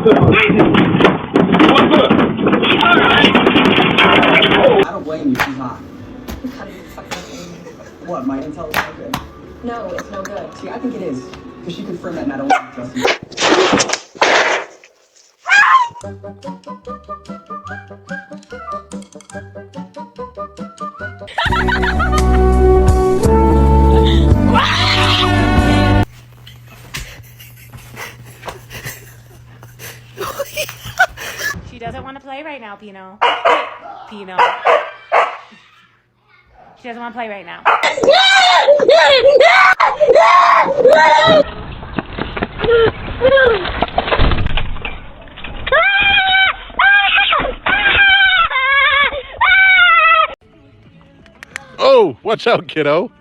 I don't blame you, she's not. What, my intel is no good? No, it's no good. See, I think it is. Because she confirmed that Madeline Justin. She doesn't want to play right now, Pino. Pino. She doesn't want to play right now. Oh, watch out, kiddo.